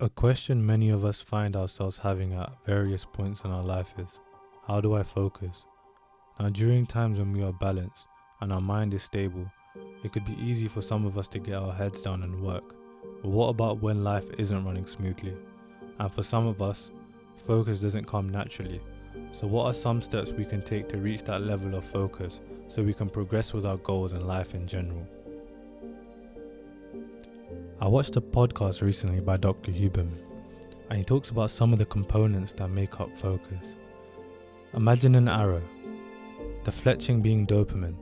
A question many of us find ourselves having at various points in our life is, how do I focus? Now, during times when we are balanced and our mind is stable, it could be easy for some of us to get our heads down and work. But what about when life isn't running smoothly? And for some of us, focus doesn't come naturally. So what are some steps we can take to reach that level of focus so we can progress with our goals and life in general? I watched a podcast recently by Dr. Huberman, and he talks about some of the components that make up focus. Imagine an arrow, the fletching being dopamine,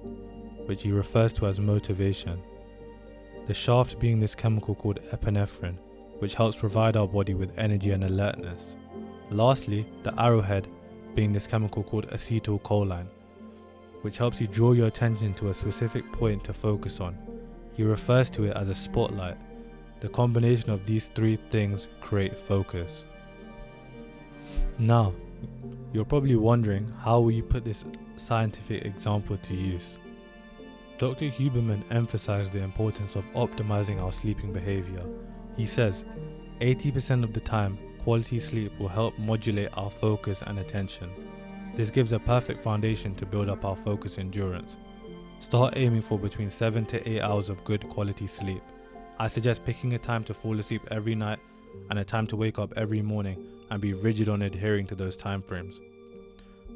which he refers to as motivation, the shaft being this chemical called epinephrine, which helps provide our body with energy and alertness. Lastly, the arrowhead being this chemical called acetylcholine, which helps you draw your attention to a specific point to focus on. He refers to it as a spotlight. The combination of these three things create focus. Now, you're probably wondering, how will you put this scientific example to use? Dr. Huberman emphasized the importance of optimizing our sleeping behavior. He says, 80% of the time, quality sleep will help modulate our focus and attention. This gives a perfect foundation to build up our focus endurance. Start aiming for between 7 to 8 hours of good quality sleep. I suggest picking a time to fall asleep every night and a time to wake up every morning, and be rigid on adhering to those time frames.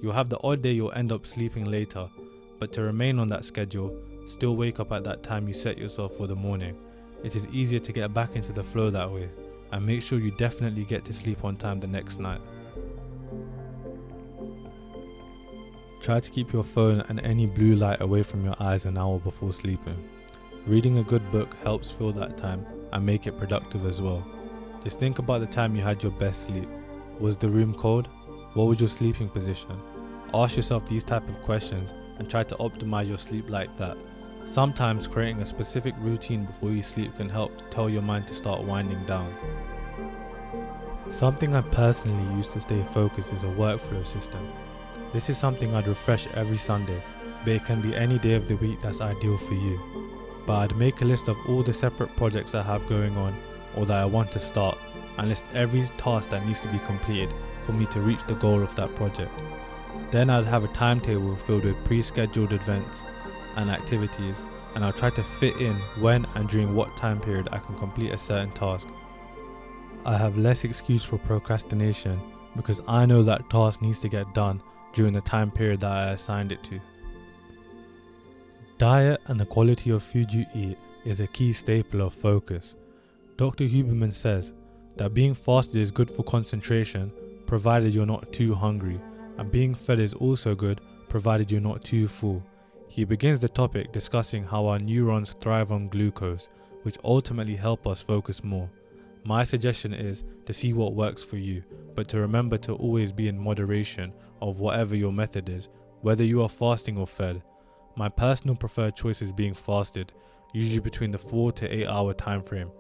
You'll have the odd day you'll end up sleeping later, but to remain on that schedule, still wake up at that time you set yourself for the morning. It is easier to get back into the flow that way, and make sure you definitely get to sleep on time the next night. Try to keep your phone and any blue light away from your eyes an hour before sleeping. Reading a good book helps fill that time and make it productive as well. Just think about the time you had your best sleep. Was the room cold? What was your sleeping position? Ask yourself these type of questions and try to optimize your sleep like that. Sometimes creating a specific routine before you sleep can help tell your mind to start winding down. Something I personally use to stay focused is a workflow system. This is something I'd refresh every Sunday, but it can be any day of the week that's ideal for you. But I'd make a list of all the separate projects I have going on or that I want to start, and list every task that needs to be completed for me to reach the goal of that project. Then I'd have a timetable filled with pre-scheduled events and activities, and I'll try to fit in when and during what time period I can complete a certain task. I have less excuse for procrastination because I know that task needs to get done during the time period that I assigned it to. Diet and the quality of food you eat is a key staple of focus. Dr. Huberman says that being fasted is good for concentration, provided you're not too hungry, and being fed is also good, provided you're not too full. He begins the topic discussing how our neurons thrive on glucose, which ultimately help us focus more. My suggestion is to see what works for you, but to remember to always be in moderation of whatever your method is, whether you are fasting or fed. My personal preferred choice is being fasted, usually between the 4 to 8 hour time frame.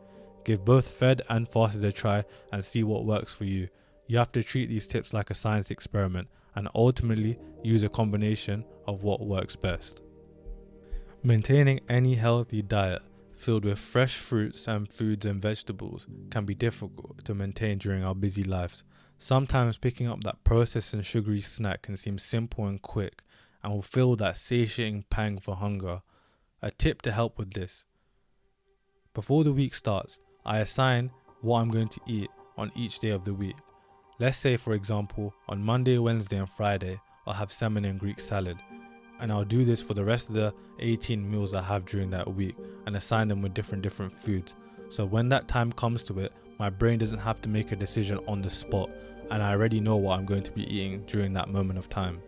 Give both fed and fasted a try and see what works for you. You have to treat these tips like a science experiment and ultimately use a combination of what works best. Maintaining any healthy diet filled with fresh fruits and foods and vegetables can be difficult to maintain during our busy lives. Sometimes picking up that processed and sugary snack can seem simple and quick, and will feel that satiating pang for hunger. A tip to help with this: before the week starts, I assign what I'm going to eat on each day of the week. Let's say, for example, on Monday, Wednesday and Friday, I'll have salmon and Greek salad, and I'll do this for the rest of the 18 meals I have during that week and assign them with different foods. So when that time comes to it, my brain doesn't have to make a decision on the spot, and I already know what I'm going to be eating during that moment of time.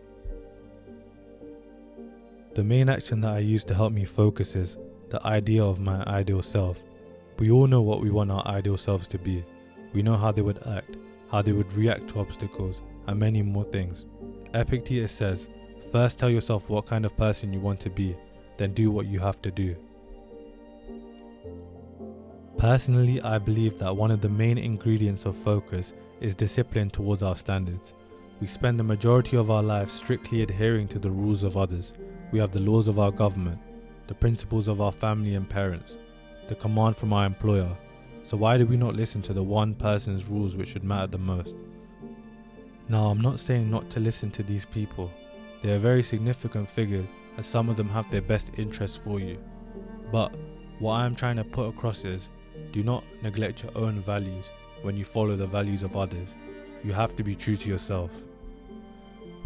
The main action that I use to help me focus is the idea of my ideal self. We all know what we want our ideal selves to be. We know how they would act, how they would react to obstacles, and many more things. Epictetus says, first tell yourself what kind of person you want to be, then do what you have to do. Personally, I believe that one of the main ingredients of focus is discipline towards our standards. We spend the majority of our lives strictly adhering to the rules of others. We have the laws of our government, the principles of our family and parents, the command from our employer. So why do we not listen to the one person's rules which should matter the most? Now, I'm not saying not to listen to these people. They are very significant figures, as some of them have their best interests for you. But what I am trying to put across is, do not neglect your own values when you follow the values of others. You have to be true to yourself.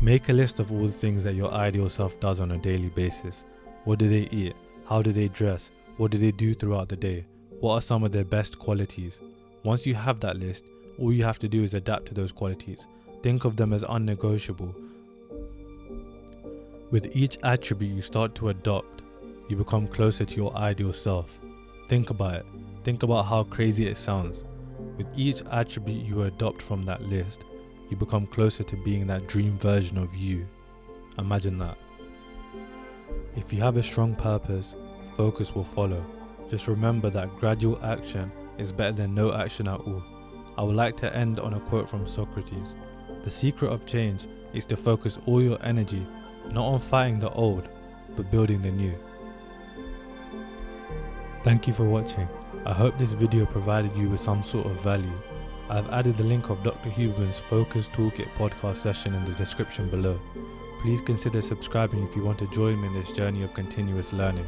Make a list of all the things that your ideal self does on a daily basis. What do they eat? How do they dress? What do they do throughout the day? What are some of their best qualities? Once you have that list, all you have to do is adapt to those qualities. Think of them as unnegotiable. With each attribute you start to adopt, you become closer to your ideal self. Think about it. Think about how crazy it sounds. With each attribute you adopt from that list, you become closer to being that dream version of you. Imagine that. If you have a strong purpose, focus will follow. Just remember that gradual action is better than no action at all. I would like to end on a quote from Socrates. The secret of change is to focus all your energy not on fighting the old, but building the new. Thank you for watching. I hope this video provided you with some sort of value. I have added the link of Dr. Huberman's Focus Toolkit podcast session in the description below. Please consider subscribing if you want to join me in this journey of continuous learning.